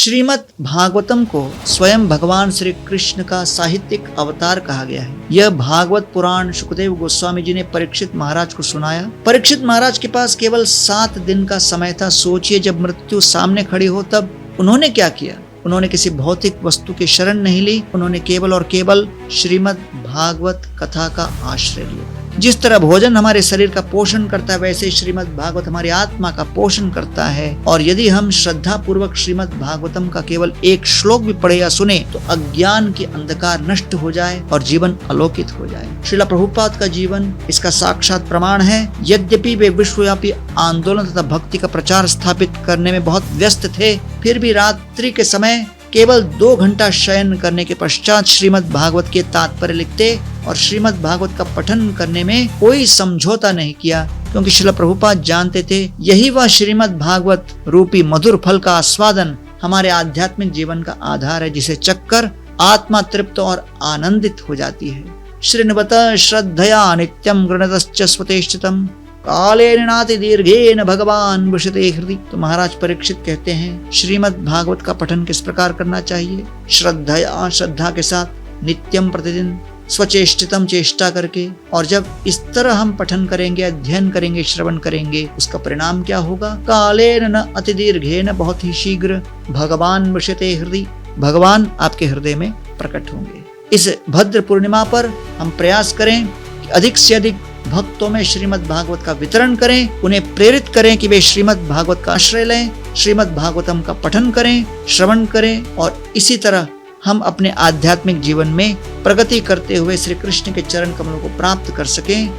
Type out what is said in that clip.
श्रीमद् भागवतम को स्वयं भगवान श्री कृष्ण का साहित्यिक अवतार कहा गया है। यह भागवत पुराण सुखदेव गोस्वामी जी ने परीक्षित महाराज को सुनाया। परीक्षित महाराज के पास केवल 7 दिन का समय था। सोचिए, जब मृत्यु सामने खड़ी हो तब उन्होंने क्या किया। उन्होंने किसी भौतिक वस्तु की शरण नहीं ली, उन्होंने केवल और केवल श्रीमद् भागवत कथा का आश्रय लिया। जिस तरह भोजन हमारे शरीर का पोषण करता है, वैसे श्रीमद् भागवत हमारी आत्मा का पोषण करता है। और यदि हम श्रद्धा पूर्वक श्रीमद् भागवतम का केवल एक श्लोक भी पढ़े या सुने तो अज्ञान की अंधकार नष्ट हो जाए और जीवन अलौकिक हो जाए। श्रील प्रभुपाद का जीवन इसका साक्षात प्रमाण है। यद्यपि वे विश्वव्यापी आंदोलन तथा भक्ति का प्रचार स्थापित करने में बहुत व्यस्त थे, फिर भी रात्रि के समय केवल 2 घंटा शयन करने के पश्चात श्रीमद् भागवत के तात्पर्य लिखते और श्रीमद् भागवत का पठन करने में कोई समझौता नहीं किया, क्योंकि श्रील प्रभुपाद जानते थे यही वह श्रीमद् भागवत रूपी मधुर फल का आस्वादन हमारे आध्यात्मिक जीवन का आधार है, जिसे चखकर आत्मा तृप्त और आनंदित हो जाती है। श्रृण्वत श्रद्धया नित्यम गृणतश्च स्वतेष्टितम् कालेन नाति दीर्घेन भगवान विशते हृदि। तो महाराज परीक्षित कहते हैं श्रीमद् भागवत का पठन किस प्रकार करना चाहिए। श्रद्धा के साथ नित्यम प्रतिदिन स्वचेष्टितम चेष्टा करके। और जब इस तरह हम पठन करेंगे, अध्ययन करेंगे, श्रवण करेंगे, उसका परिणाम क्या होगा। कालेन न अति दीर्घेन, बहुत ही शीघ्र, भगवान विशते हृदि, भगवान आपके हृदय में प्रकट होंगे। इस भद्र पूर्णिमा पर हम प्रयास करें कि अधिक से अधिक भक्तों में श्रीमद् भागवत का वितरण करें, उन्हें प्रेरित करें कि वे श्रीमद् भागवत का आश्रय लें, श्रीमद् भागवतम का पठन करें, श्रवण करें और इसी तरह हम अपने आध्यात्मिक जीवन में प्रगति करते हुए श्री कृष्ण के चरण कमलों को प्राप्त कर सकें।